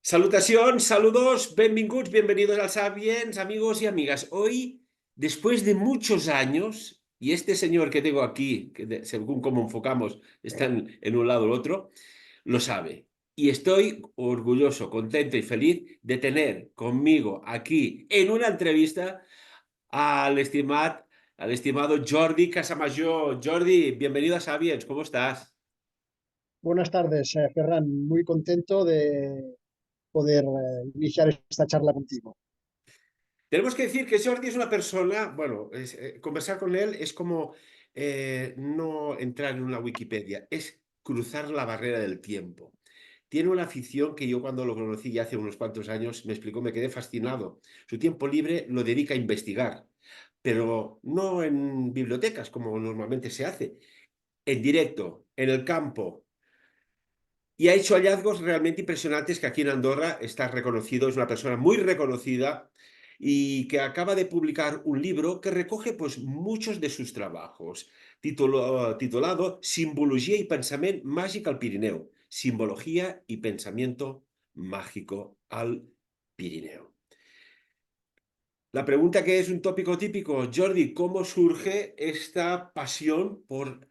Salutacions, saludos, benvinguts, bienvenidos al Sapiens, amigos y amigas. Hoy, después de muchos años, y este señor que tengo aquí, según cómo enfocamos, están en un lado o el otro, lo sabe. Y estoy orgulloso, contento y feliz de tener conmigo aquí en una entrevista al al estimado Jordi Casamayor. Jordi, bienvenido a Sapiens, ¿cómo estás? Buenas tardes, Ferran. Muy contento de poder iniciar esta charla contigo. Tenemos que decir que Jordi es una persona, bueno, conversar con él es como no entrar en una Wikipedia, es cruzar la barrera del tiempo. Tiene una afición que yo cuando lo conocí ya hace unos cuantos años me explicó, me quedé fascinado. Su tiempo libre lo dedica a investigar, pero no en bibliotecas como normalmente se hace, en directo, en el campo, y ha hecho hallazgos realmente impresionantes que aquí en Andorra está reconocido, es una persona muy reconocida y que acaba de publicar un libro que recoge pues muchos de sus trabajos, titulado Simbologia y pensamiento mágico al Pirineo. Simbología y pensamiento mágico al Pirineo. La pregunta que es un tópico típico, Jordi, ¿cómo surge esta pasión por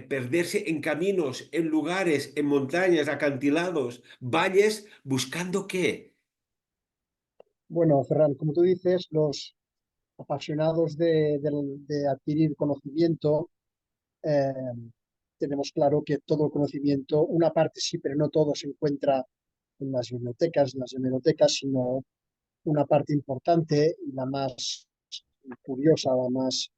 perderse en caminos, en lugares, en montañas, acantilados, valles, buscando qué? Bueno, Ferran, como tú dices, los apasionados de adquirir conocimiento, eh, tenemos claro que todo el conocimiento, una parte sí, pero no todo se encuentra en las bibliotecas, en las hemerotecas, sino una parte importante y la más curiosa, la más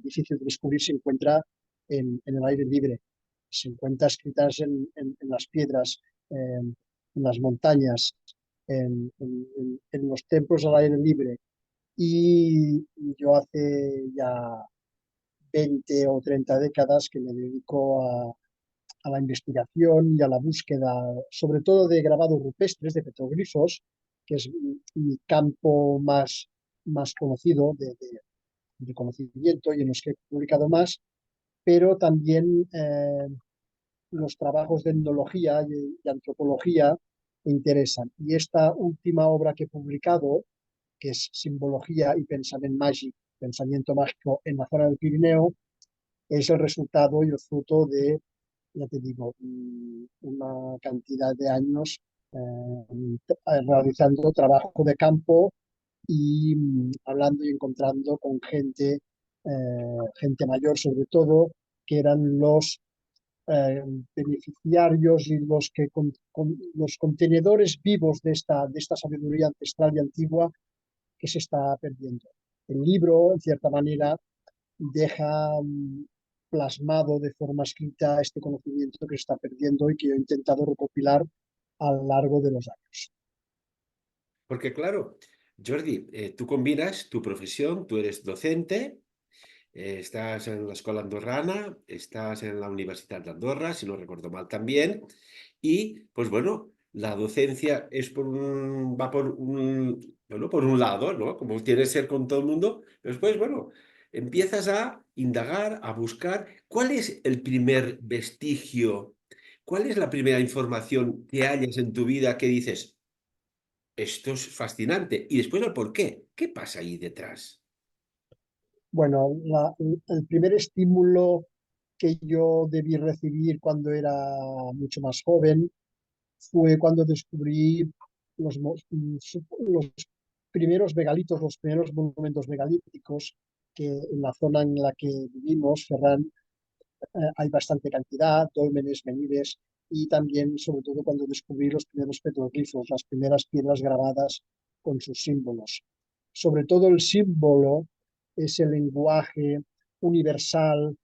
difícil de descubrir, se encuentra en el aire libre. Se encuentra escritas en las piedras, en las montañas, en los templos al aire libre. Y yo hace ya 20 o 30 décadas que me dedico a la investigación y a la búsqueda, sobre todo de grabados rupestres, de petroglifos, que es mi campo más conocido de conocimiento y en los que he publicado más, pero también los trabajos de etnología y antropología me interesan. Y esta última obra que he publicado, que es Simbología y Pensamiento Mágico en la zona del Pirineo, es el resultado y el fruto de, ya te digo, una cantidad de años realizando trabajo de campo y hablando y encontrando con gente mayor sobre todo, que eran los eh, beneficiarios y los contenedores vivos de esta sabiduría ancestral y antigua que se está perdiendo. El libro, en cierta manera, deja plasmado de forma escrita este conocimiento que se está perdiendo y que yo he intentado recopilar a lo largo de los años. Porque claro, Jordi, tú combinas tu profesión, tú eres docente, estás en la escuela andorrana, estás en la Universidad de Andorra, si no recuerdo mal también, y pues bueno, la docencia es va por bueno, por un lado, ¿no? Como tiene que ser con todo el mundo, pero después, bueno, empiezas a indagar, a buscar cuál es el primer vestigio, cuál es la primera información que hayas en tu vida que dices, esto es fascinante, y después el por qué, ¿qué pasa ahí detrás? Bueno, el primer estímulo que yo debí recibir cuando era mucho más joven fue cuando descubrí los primeros megalitos, los primeros monumentos megalíticos, que en la zona en la que vivimos, Ferran, hay bastante cantidad, dólmenes, menires, y también, sobre todo, cuando descubrí los primeros petroglifos, las primeras piedras grabadas con sus símbolos. Sobre todo el símbolo es el lenguaje universal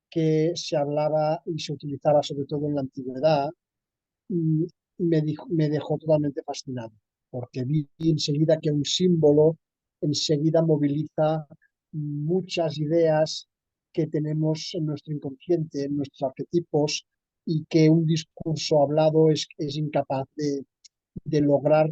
que se hablaba y se utilizaba sobre todo en la antigüedad, y me dejó totalmente fascinado, porque vi enseguida que un símbolo enseguida moviliza muchas ideas que tenemos en nuestro inconsciente, en nuestros arquetipos, y que un discurso hablado es incapaz de lograr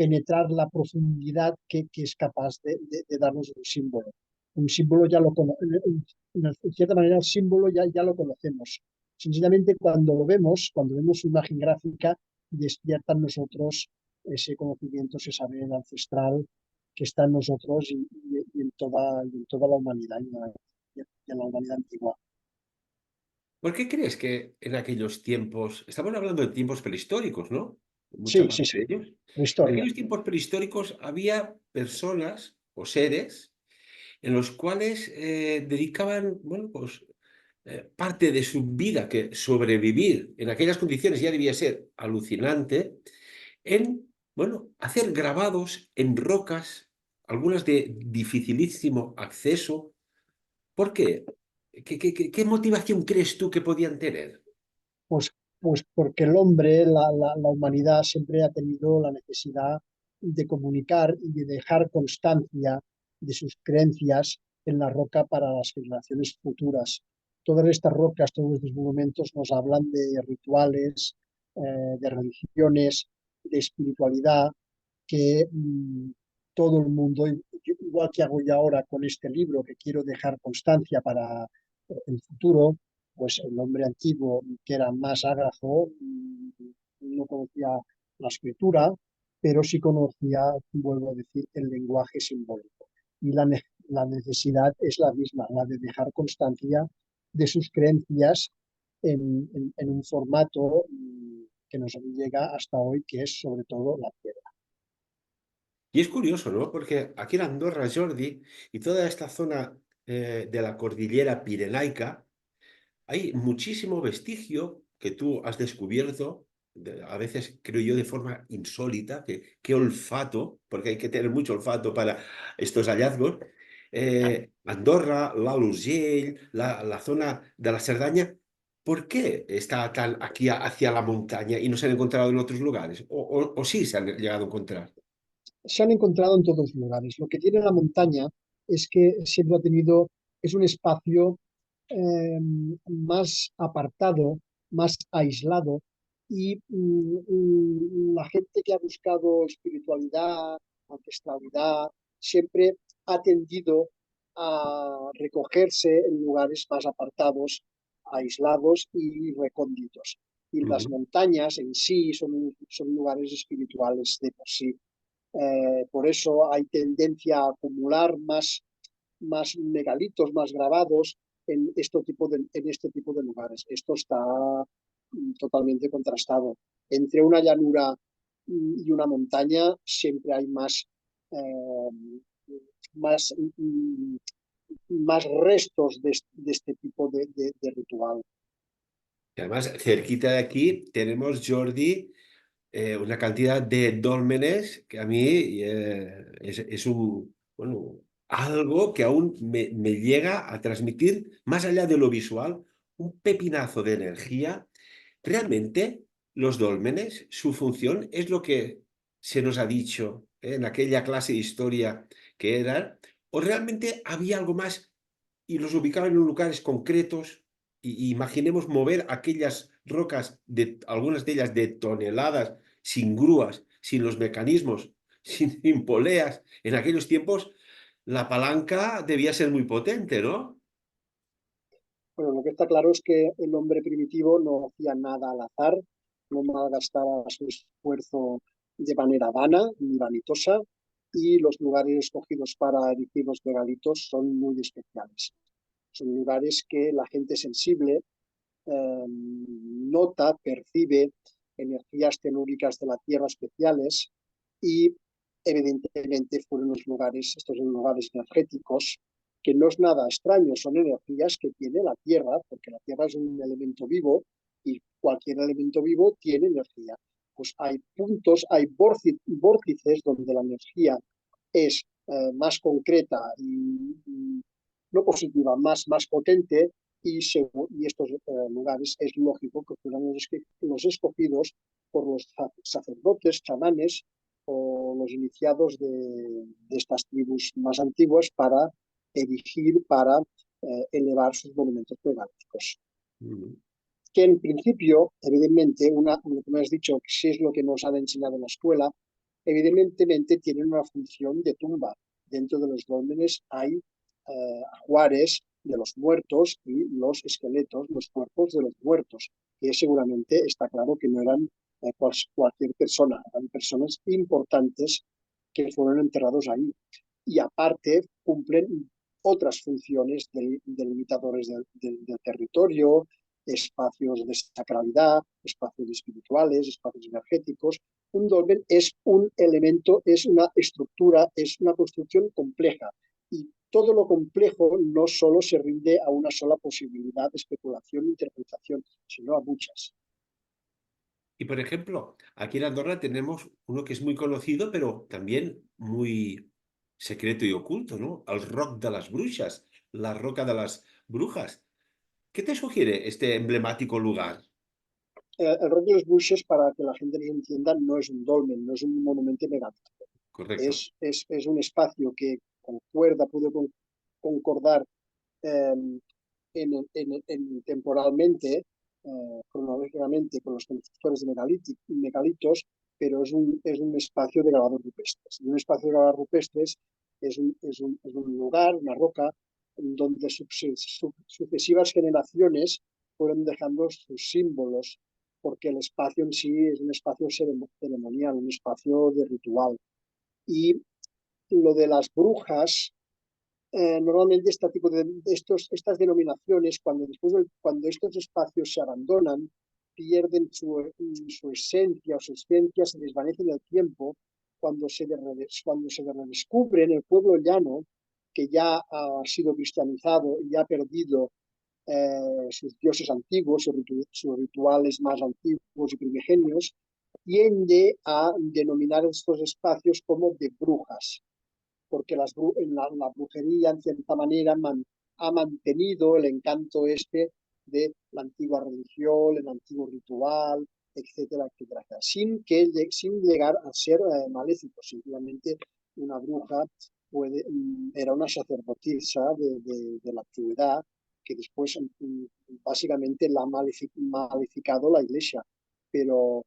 penetrar la profundidad que es capaz de darnos un símbolo. Un símbolo ya lo en cierta manera el símbolo ya lo conocemos. Sencillamente cuando lo vemos, cuando vemos su imagen gráfica, despierta en nosotros ese conocimiento, ese saber ancestral que está en nosotros y en toda la humanidad y en la humanidad antigua. ¿Por qué crees que en aquellos tiempos, estamos hablando de tiempos prehistóricos, ¿no? Mucha Sí, sí, parte sí, de ellos. la En historia. aquellos tiempos prehistóricos había personas o seres en los cuales dedicaban, bueno, pues parte de su vida, que sobrevivir en aquellas condiciones ya debía ser alucinante, en, bueno, hacer grabados en rocas, algunas de dificilísimo acceso. ¿Por qué? ¿Qué motivación crees tú que podían tener? Pues, pues porque el hombre, la humanidad siempre ha tenido la necesidad de comunicar y de dejar constancia de sus creencias en la roca para las generaciones futuras. Todas estas rocas, todos estos monumentos nos hablan de rituales, de religiones, de espiritualidad, que todo el mundo, igual que hago yo ahora con este libro, que quiero dejar constancia para el futuro, pues el hombre antiguo, que era más ágrafo, no conocía la escritura, pero sí conocía, vuelvo a decir, el lenguaje simbólico. Y la necesidad es la misma, la de dejar constancia de sus creencias en un formato que nos llega hasta hoy, que es sobre todo la piedra. Y es curioso, ¿no? Porque aquí en Andorra, Jordi, y toda esta zona de la cordillera pirenaica, hay muchísimo vestigio que tú has descubierto, a veces creo yo de forma insólita, que qué olfato, porque hay que tener mucho olfato para estos hallazgos. Andorra, l'Alt Urgell, la zona de la Cerdaña, ¿por qué está tan aquí hacia la montaña y no se han encontrado en otros lugares? O sí se han llegado a encontrar? Se han encontrado en todos lugares. Lo que tiene la montaña es que siempre ha tenido, es un espacio más apartado, más aislado, y la gente que ha buscado espiritualidad, ancestralidad, siempre ha tendido a recogerse en lugares más apartados, aislados y recónditos. Y las Ujú. montañas en sí son lugares espirituales de por sí. Por eso hay tendencia a acumular más megalitos, más grabados en este tipo de lugares. Esto está totalmente contrastado. Entre una llanura y una montaña siempre hay más, más restos de este tipo de ritual. Y además, cerquita de aquí tenemos, Jordi, una cantidad de dólmenes que a mí es un, bueno, algo que aún me llega a transmitir, más allá de lo visual, un pepinazo de energía. Realmente, los dólmenes, su función es lo que se nos ha dicho en aquella clase de historia que eran, o realmente había algo más y los ubicaban en lugares concretos. Y imaginemos mover aquellas rocas, algunas de ellas de toneladas, sin grúas, sin los mecanismos, sin poleas. En aquellos tiempos la palanca debía ser muy potente, ¿no? Bueno, lo que está claro es que el hombre primitivo no hacía nada al azar, no malgastaba su esfuerzo de manera vana ni vanitosa, y los lugares escogidos para erigir los megalitos son muy especiales. Son lugares que la gente sensible nota, percibe energías telúricas de la Tierra especiales, y evidentemente fueron los lugares, estos son lugares energéticos, que no es nada extraño, son energías que tiene la Tierra, porque la Tierra es un elemento vivo y cualquier elemento vivo tiene energía. Pues hay puntos, hay vórtices donde la energía es más concreta y no positiva, más potente, y estos lugares es lógico que fueran los escogidos por los sacerdotes, chamanes o los iniciados de estas tribus más antiguas para erigir, para elevar sus monumentos plegáticos. Mm. Que en principio, evidentemente, lo que me has dicho, si es lo que nos han enseñado en la escuela, evidentemente tienen una función de tumba. Dentro de los dólmenes hay ajuares de los muertos y los esqueletos, los cuerpos de los muertos, que seguramente está claro que no eran cualquier persona. Eran personas importantes que fueron enterrados ahí. Y aparte cumplen otras funciones delimitadores del territorio, espacios de sacralidad, espacios espirituales, espacios energéticos. Un dolmen es un elemento, es una estructura, es una construcción compleja. Y todo lo complejo no solo se rinde a una sola posibilidad de especulación e interpretación, sino a muchas. Y por ejemplo, aquí en Andorra tenemos uno que es muy conocido, pero también muy secreto y oculto, ¿no? El Roc de las Bruixas, la Roca de las Brujas. ¿Qué te sugiere este emblemático lugar? El Rock de los Bushes, para que la gente nos entienda, no es un dolmen, no es un monumento megalítico. Correcto. Es un espacio que concuerda, puede concordar eh, temporalmente, cronológicamente, con los constructores de megalitos, pero es un espacio de grabados rupestres. Y un espacio de grabados rupestres es un lugar, una roca, donde sucesivas generaciones fueron dejando sus símbolos, porque el espacio en sí es un espacio ceremonial, un espacio de ritual. Y lo de las brujas, normalmente estas denominaciones, cuando estos espacios se abandonan, pierden su esencia o su esencia se desvanece en el tiempo cuando se redescubre en el pueblo llano, que ya ha sido cristianizado y ha perdido sus dioses antiguos, sus rituales más antiguos y primigenios, tiende a denominar estos espacios como de brujas, porque la brujería, en cierta manera, ha mantenido el encanto este de la antigua religión, el antiguo ritual, etcétera, etcétera, sin llegar a ser maléfico. Simplemente una bruja era una sacerdotisa de la antigüedad que después básicamente la ha malificado la iglesia. Pero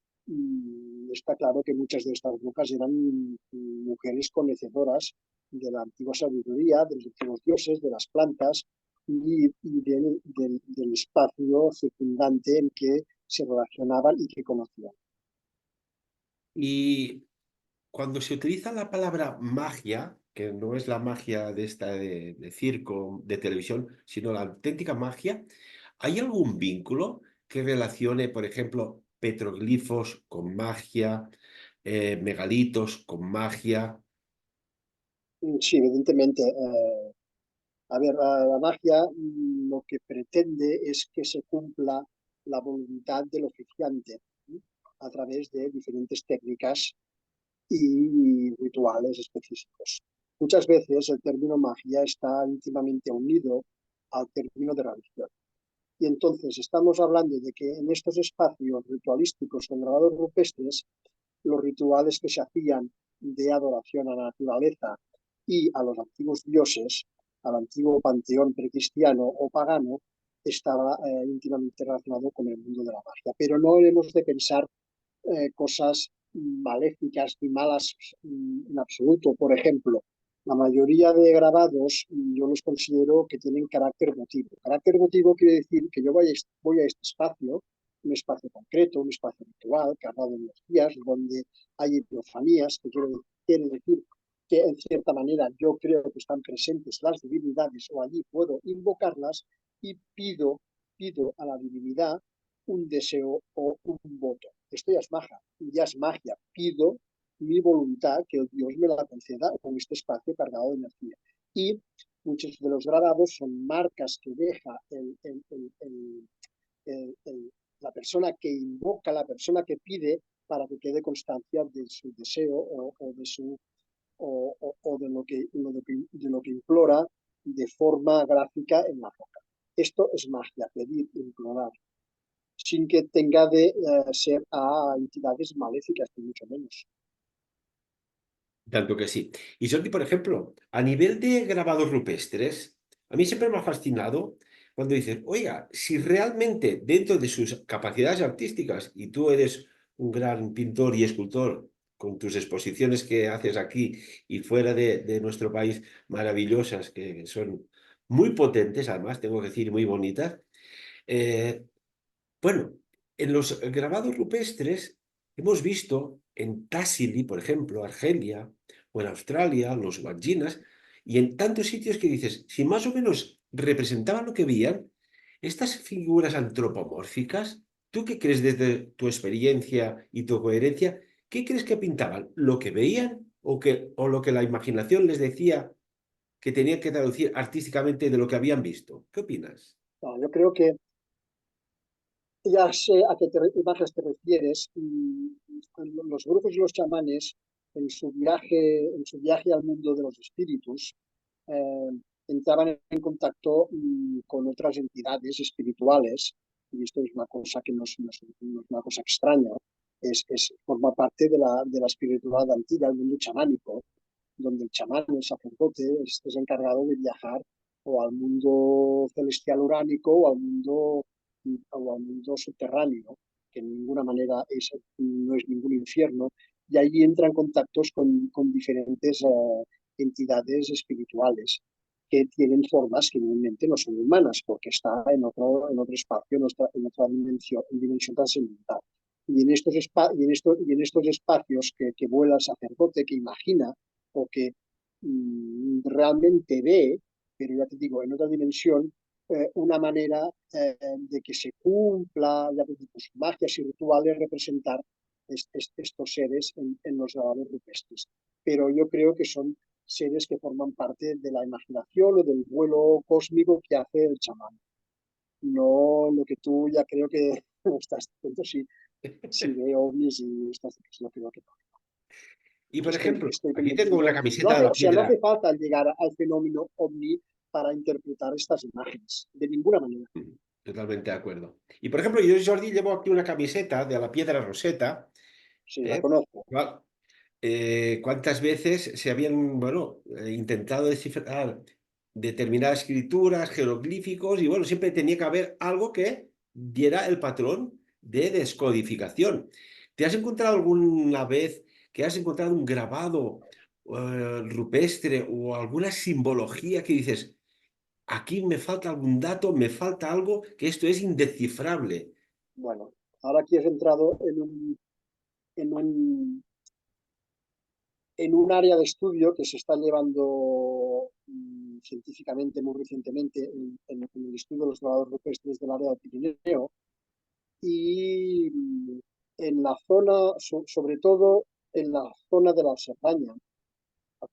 está claro que muchas de estas brujas eran mujeres conocedoras de la antigua sabiduría, de los antiguos dioses, de las plantas y del espacio circundante en que se relacionaban y que conocían. Y cuando se utiliza la palabra magia, que no es la magia de esta de circo, de televisión, sino la auténtica magia, ¿hay algún vínculo que relacione, por ejemplo, petroglifos con magia, megalitos con magia? Sí, evidentemente. A ver, la magia lo que pretende es que se cumpla la voluntad del oficiante, ¿sí? A través de diferentes técnicas y rituales específicos. Muchas veces el término magia está íntimamente unido al término de religión. Y entonces estamos hablando de que en estos espacios ritualísticos con grabados rupestres, los rituales que se hacían de adoración a la naturaleza y a los antiguos dioses, al antiguo panteón precristiano o pagano, estaba íntimamente relacionado con el mundo de la magia. Pero no hemos de pensar cosas maléficas y malas en absoluto. Por ejemplo, la mayoría de grabados yo los considero que tienen carácter votivo. Carácter votivo quiere decir que yo voy a este espacio, un espacio concreto, un espacio ritual, cargado de energías, donde hay epifanías, que quiere decir que en cierta manera yo creo que están presentes las divinidades o allí puedo invocarlas y pido a la divinidad un deseo o un voto. Esto ya es magia. Pido mi voluntad que Dios me la conceda con este espacio cargado de energía. Y muchos de los grabados son marcas que deja la persona que invoca, la persona que pide, para que quede constancia de su deseo o de lo que implora de forma gráfica en la roca. Esto es magia, pedir, implorar, sin que tenga de ser a entidades maléficas, ni mucho menos. Tanto que sí. Y Jordi, por ejemplo, a nivel de grabados rupestres, a mí siempre me ha fascinado cuando dices, oiga, si realmente dentro de sus capacidades artísticas, y tú eres un gran pintor y escultor con tus exposiciones que haces aquí y fuera de nuestro país, maravillosas, que son muy potentes, además, tengo que decir, muy bonitas, bueno, en los grabados rupestres hemos visto en Tassili, por ejemplo, Argelia, o en Australia, los Guanjinas, y en tantos sitios que dices, si más o menos representaban lo que veían, estas figuras antropomórficas, ¿tú qué crees desde tu experiencia y tu coherencia? ¿Qué crees que pintaban? ¿Lo que veían o lo que la imaginación les decía que tenían que traducir artísticamente de lo que habían visto? ¿Qué opinas? No, yo creo que ya sé a qué imágenes te refieres. Y los brujos y los chamanes, en su viaje al mundo de los espíritus, eh, entraban en contacto con otras entidades espirituales, y esto es una cosa que no es una cosa extraña, forma parte de la espiritualidad antigua, el mundo chamánico, donde el chamán, el sacerdote, es encargado de viajar o al mundo celestial uránico o al mundo subterráneo, que en ninguna manera no es ningún infierno, y ahí entran contactos con diferentes entidades espirituales que tienen formas que evidentemente no son humanas, porque está en otro espacio, en otra dimensión trascendental. Y en estos espacios que vuela el sacerdote, que imagina o que realmente ve, pero ya te digo, en otra dimensión, una manera de que se cumpla, ya te digo, sus magias y rituales representar estos seres en los grabados rupestres. Pero yo creo que son seres que forman parte de la imaginación o del vuelo cósmico que hace el chamán. No lo que tú ya creo que estás diciendo, si ve ovnis y estas cosas, yo creo que no. Y por ejemplo, Estoy aquí tengo una convencido. No camiseta de hace, la o sea, no piedra. hace falta llegar al fenómeno ovni para interpretar estas imágenes, de ninguna manera. Totalmente de acuerdo. Y por ejemplo, yo, Jordi, llevo aquí una camiseta de la piedra Roseta. Sí, la ¿Eh? conozco. ¿Cuántas veces se habían, bueno, intentado descifrar determinadas escrituras, jeroglíficos, y bueno, siempre tenía que haber algo que diera el patrón de descodificación? ¿Te has encontrado alguna vez que has encontrado un grabado rupestre o alguna simbología que dices, aquí me falta algún dato, me falta algo, que esto es indescifrable? Bueno, ahora aquí has entrado en un, en un área de estudio que se está llevando científicamente muy recientemente en el estudio de los grabados rupestres del área del Pirineo y en la zona, sobre todo en la zona de la Serraña,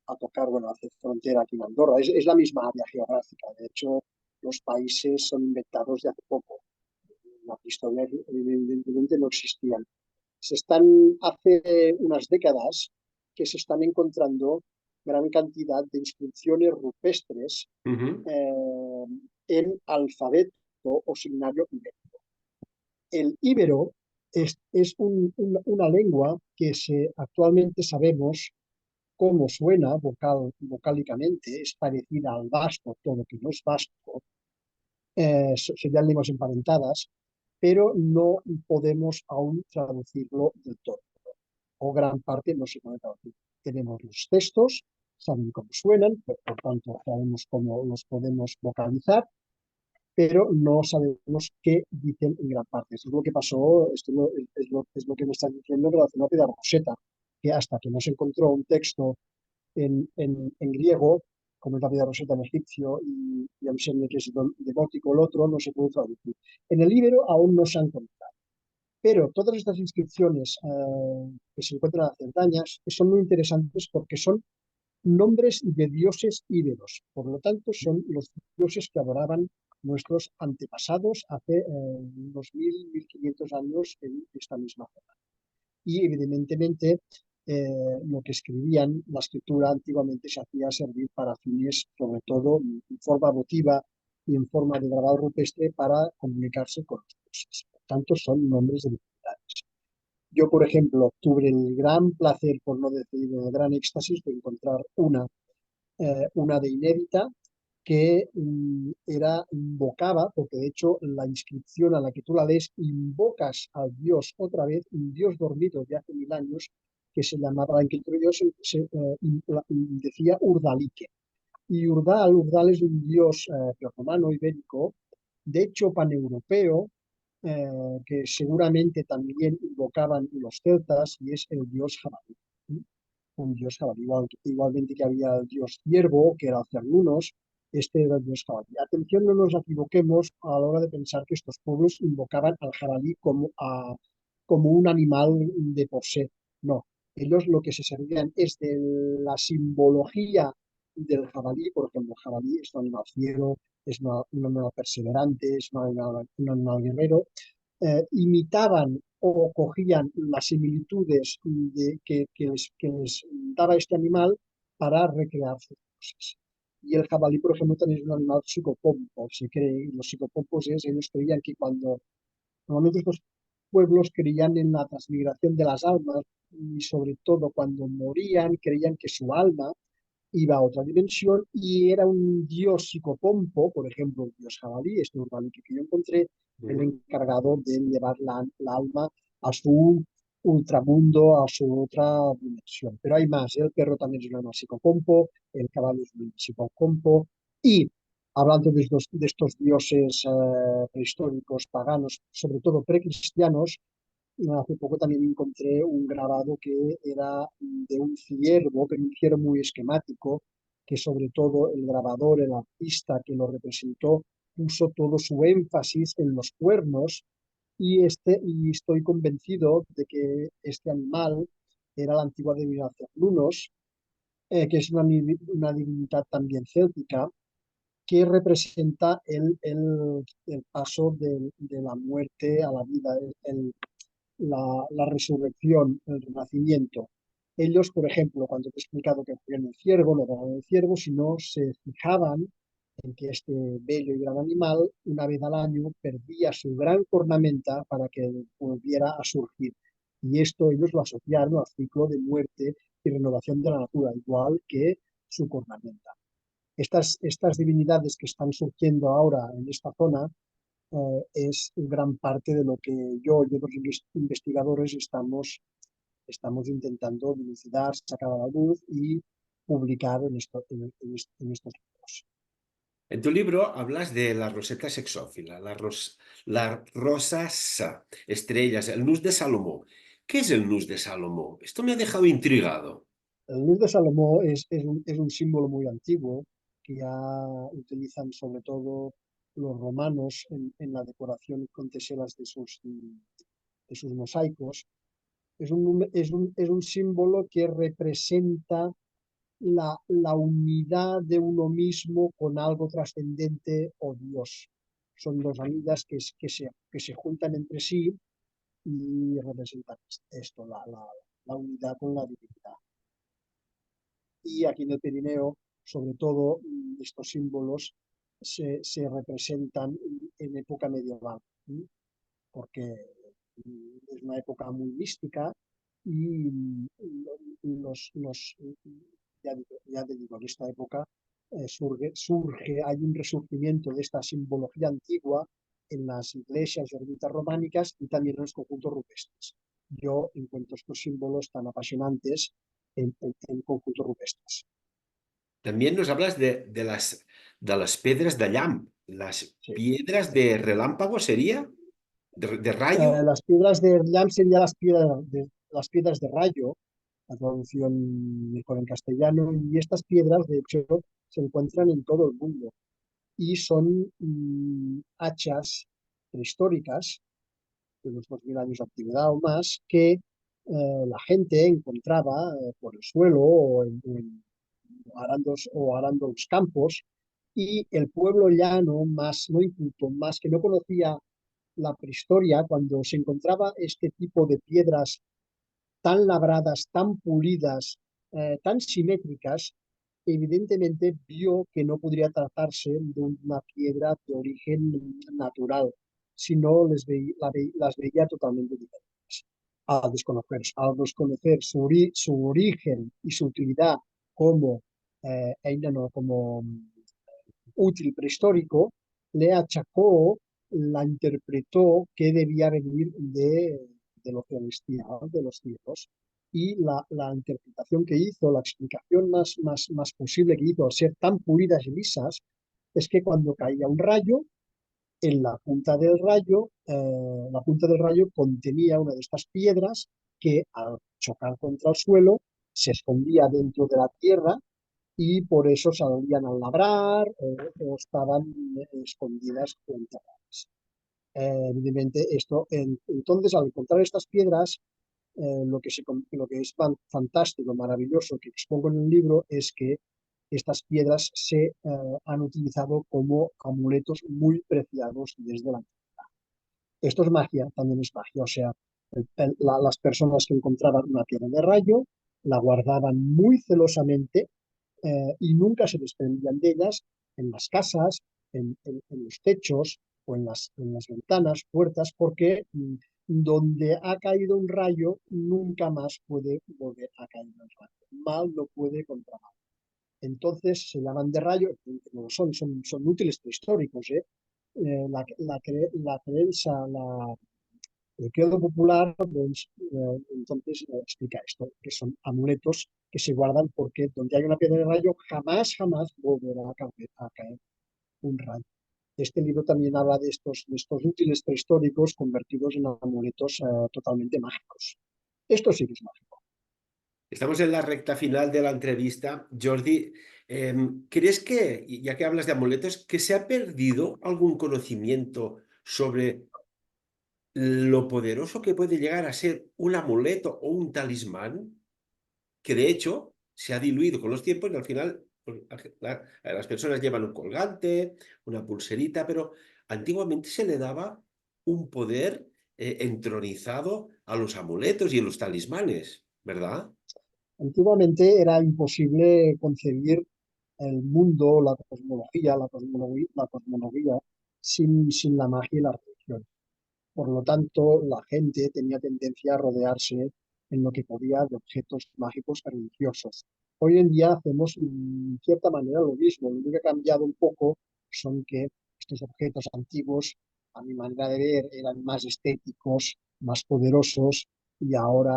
a tocar, bueno, hace frontera aquí en Andorra. Es la misma área geográfica. De hecho, los países son inventados de hace poco. La historia evidentemente no existían. Hace unas décadas que se están encontrando gran cantidad de inscripciones rupestres Ujú, en alfabeto o signario ibérico. El íbero una lengua que actualmente sabemos cómo suena vocálicamente, es parecida al vasco, todo que no es vasco, serían lenguas emparentadas, pero no podemos aún traducirlo del todo, o gran parte no se puede traducir. Tenemos los textos, saben cómo suenan, por tanto sabemos cómo los podemos vocalizar, pero no sabemos qué dicen en gran parte. Esto es lo que pasó, es lo que me están diciendo relacionado con la Rosetta, que hasta que no se encontró un texto en griego, como es la Vida Rosetta en egipcio y Amsenne, que es demótico, el otro, no se puede traducir. En el Ibero aún no se han encontrado. Pero todas estas inscripciones que se encuentran en las cerdañas son muy interesantes porque son nombres de dioses íberos. Por lo tanto, son los dioses que adoraban nuestros antepasados hace unos 1500 años en esta misma zona. Y evidentemente lo que escribían, la escritura antiguamente se hacía servir para fines, sobre todo en forma votiva y en forma de grabado rupestre para comunicarse con los dioses. Por tanto, son nombres de divinidades. Yo, por ejemplo, tuve el gran placer, por no decir el gran éxtasis, de encontrar una de inédita que invocaba, porque de hecho la inscripción a la que tú la lees, invocas al dios otra vez, un dios dormido de hace 1000 años, que se llamaba, la inscripción decía Urdalique. Y Urdal es un dios romano ibérico, de hecho paneuropeo, que seguramente también invocaban los celtas, y es el dios jabalí. ¿Sí? Un dios jabalí, igualmente que había el dios ciervo, que era Cernunos, este era el dios jabalí. Atención, no nos equivoquemos a la hora de pensar que estos pueblos invocaban al jabalí como un animal de por sí. No, ellos lo que se servían es de la simbología del jabalí. Por ejemplo, el jabalí es un animal fiero, es un animal perseverante, es un animal guerrero. Imitaban o cogían las similitudes que les daba este animal para recrear sus cosas. Y el jabalí, por ejemplo, también es un animal psicopompo. Se cree, los psicopompos ellos creían que cuando, normalmente estos pueblos creían en la transmigración de las almas, y sobre todo cuando morían creían que su alma iba a otra dimensión y era un dios psicopompo, por ejemplo, el dios jabalí, este urbanito que yo encontré, el Ujú. encargado de llevar la alma a su ultramundo, a su otra dimensión. Pero hay más, el perro también es un animal psicopompo, el caballo es un psicopompo, y hablando de estos dioses prehistóricos, paganos, sobre todo precristianos, hace poco también encontré un grabado que era de un ciervo, pero un ciervo muy esquemático, que sobre todo el grabador, el artista que lo representó, puso todo su énfasis en los cuernos, y estoy convencido de que este animal era la antigua divinidad Cernunnos, que es una divinidad también céltica, que representa el paso de la muerte a la vida, la resurrección, el renacimiento. Ellos, por ejemplo, cuando te he explicado que hacían el ciervo, no daban el ciervo, sino se fijaban en que este bello y gran animal, una vez al año, perdía su gran cornamenta para que volviera a surgir. Y esto ellos lo asociaron al ciclo de muerte y renovación de la natura, igual que su cornamenta. Estas divinidades que están surgiendo ahora en esta zona es gran parte de lo que yo y otros investigadores estamos intentando dilucidar, sacar a la luz y publicar en estos libros. En tu libro hablas de la roseta sexófila, la rosasa, estrellas, el nus de Salomón. ¿Qué es el nus de Salomón? Esto me ha dejado intrigado. El luz de Salomón es un símbolo muy antiguo que ya utilizan sobre todo los romanos en la decoración con teselas de sus mosaicos. Es un símbolo que representa la unidad de uno mismo con algo trascendente o Dios. Son dos amigas que se juntan entre sí y representan esto, la unidad con la divinidad. Y aquí en el Pirineo, sobre todo, estos símbolos se representan en época medieval, ¿sí? Porque es una época muy mística y ya te digo, en esta época hay un resurgimiento de esta simbología antigua en las iglesias y ermitas románicas y también en los conjuntos rupestres. Yo encuentro estos símbolos tan apasionantes en conjuntos rupestres. También nos hablas de las piedras de llamp, las Sí. piedras de relámpago, ¿sería? ¿De rayo? Las piedras de Erlang serían las piedras de rayo, la traducción mejor en castellano, y estas piedras, de hecho, se encuentran en todo el mundo y son hachas prehistóricas de unos 2000 años de antigüedad o más, que la gente encontraba por el suelo o arando los campos, y el pueblo llano, más no inculto, más que no conocía la prehistoria, cuando se encontraba este tipo de piedras tan labradas, tan pulidas, tan simétricas, evidentemente vio que no podría tratarse de una piedra de origen natural, sino las veía totalmente diferentes. Al desconocer su origen y su utilidad como, como útil prehistórico, le achacó, la interpretó que debía venir de lo celestial, de los cielos. Y la interpretación que hizo, la explicación más posible que hizo, al ser tan pulidas y lisas, es que cuando caía un rayo, en la punta del rayo contenía una de estas piedras que al chocar contra el suelo se escondía dentro de la tierra y por eso salían a labrar o estaban escondidas o enterradas. Evidentemente, entonces, al encontrar estas piedras, lo que es fantástico, maravilloso, que expongo en el libro, es que estas piedras se han utilizado como amuletos muy preciados desde la... Esto es magia, también es magia. O sea, las personas que encontraban una piedra de rayo la guardaban muy celosamente y nunca se desprendían de ellas en las casas, en los techos o en las ventanas, puertas, porque donde ha caído un rayo nunca más puede volver a caer un rayo. Mal no puede contra mal. Entonces se llaman de rayo, no son útiles prehistóricos, ¿eh? La creencia, el credo popular, pues, entonces explica esto, que son amuletos que se guardan porque donde hay una piedra de rayo jamás volverá a caer un rayo. Este libro también habla de estos útiles prehistóricos convertidos en amuletos totalmente mágicos. Esto sí que es mágico. Estamos en la recta final de la entrevista. Jordi, ¿crees que, ya que hablas de amuletos, que se ha perdido algún conocimiento sobre lo poderoso que puede llegar a ser un amuleto o un talismán? Que de hecho se ha diluido con los tiempos y al final pues, las personas llevan un colgante, una pulserita, pero antiguamente se le daba un poder entronizado a los amuletos y a los talismanes, ¿verdad? Antiguamente era imposible concebir el mundo, la cosmología sin la magia y la religión. Por lo tanto, la gente tenía tendencia a rodearse en lo que podía de objetos mágicos y religiosos. Hoy en día hacemos en cierta manera lo mismo. Lo único que ha cambiado un poco son que estos objetos antiguos, a mi manera de ver, eran más estéticos, más poderosos y ahora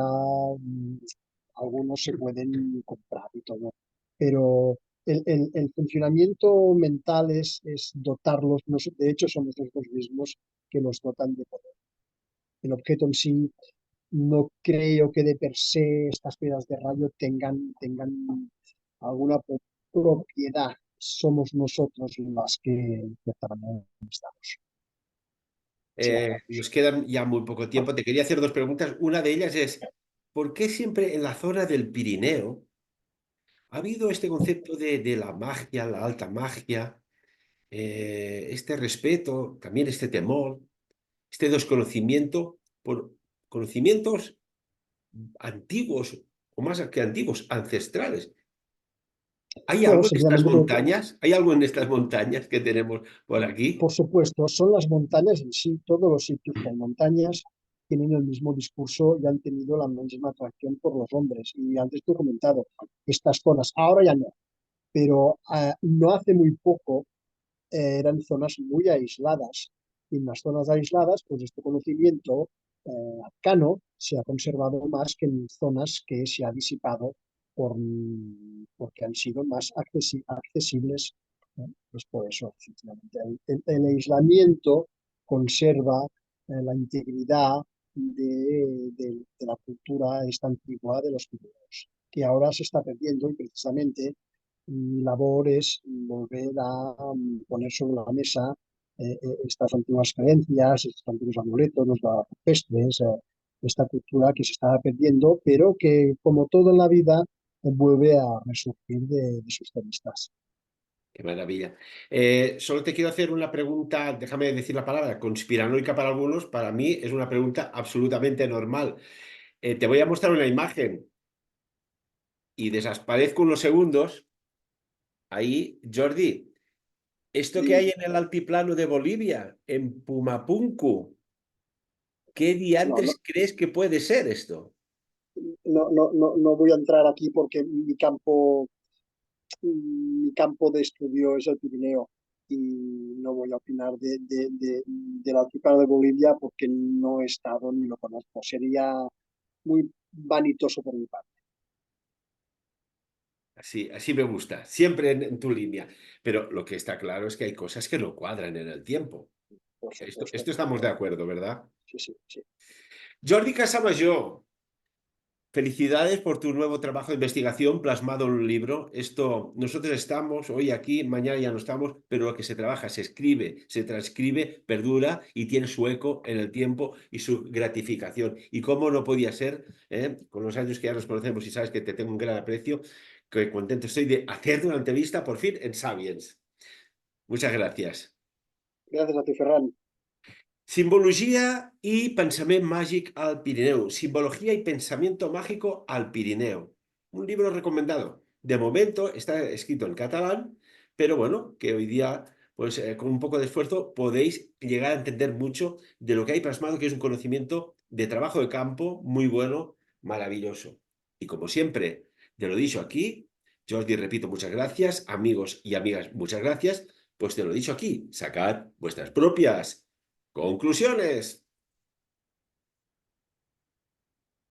algunos se pueden comprar y todo. Pero el funcionamiento mental es dotarlos, de hecho son nosotros mismos que los dotan de poder. El objeto en sí, no creo que de per se estas piedras de rayo tengan alguna propiedad. Somos nosotros las que de cierta manera estamos. Nos queda ya muy poco tiempo. Te quería hacer dos preguntas. Una de ellas es, ¿por qué siempre en la zona del Pirineo ha habido este concepto de la magia, la alta magia, este respeto, también este temor, este desconocimiento por conocimientos antiguos o más que antiguos, ancestrales? ¿Hay Bueno, algo en estas sencillamente montañas? ¿Hay algo en estas montañas que tenemos por aquí? por supuesto, son las montañas en sí, todos los sitios que hay montañas tienen el mismo discurso y han tenido la misma atracción por los hombres. Y antes te he comentado, estas zonas, ahora ya no, pero no hace muy poco eran zonas muy aisladas. Y en las zonas aisladas, pues este conocimiento arcano se ha conservado más que en zonas que se ha disipado porque han sido más accesibles. Pues por eso, efectivamente, el aislamiento conserva la integridad de la cultura esta antigua de los Pirineos, que ahora se está perdiendo y precisamente mi labor es volver a poner sobre la mesa estas antiguas creencias, estos antiguos amuletos, los pestres, esta cultura que se estaba perdiendo, pero que, como todo en la vida, vuelve a resurgir de sus cenizas. Qué maravilla. Solo te quiero hacer una pregunta, déjame decir la palabra, conspiranoica para algunos, para mí es una pregunta absolutamente normal. Te voy a mostrar una imagen y desaparezco unos segundos. Ahí, Jordi, esto que Y hay en el altiplano de Bolivia, en Pumapunku, ¿qué no, no, diantres crees que puede ser esto? no voy a entrar aquí porque mi campo de estudio es el Pirineo y no voy a opinar del altiplano de Bolivia porque no he estado ni lo conozco. Sería muy vanitoso por mi parte. Así me gusta, siempre en tu línea. Pero lo que está claro es que hay cosas que no cuadran en el tiempo. por Esto supuesto. estamos de acuerdo, ¿verdad? Sí, sí, sí. Jordi Casamayor, felicidades por tu nuevo trabajo de investigación plasmado en un libro. Nosotros estamos hoy aquí, mañana ya no estamos, pero lo que se trabaja, se escribe, se transcribe, perdura y tiene su eco en el tiempo y su gratificación. Y cómo no podía ser, con los años que ya nos conocemos y sabes que te tengo un gran aprecio, que contento estoy de hacerte una entrevista por fin en Sapiens. Muchas gracias. Gracias a ti, Ferran. Simbologia i pensament màgic al Pirineu. Simbología y pensamiento mágico al Pirineo. Un libro recomendado. De momento está escrito en catalán, pero bueno, que hoy día, pues con un poco de esfuerzo, podéis llegar a entender mucho de lo que hay plasmado, que es un conocimiento de trabajo de campo muy bueno, maravilloso. Y como siempre, te lo he dicho aquí, Jordi, repito, muchas gracias, amigos y amigas, muchas gracias, pues te lo he dicho aquí, sacad vuestras propias conclusiones.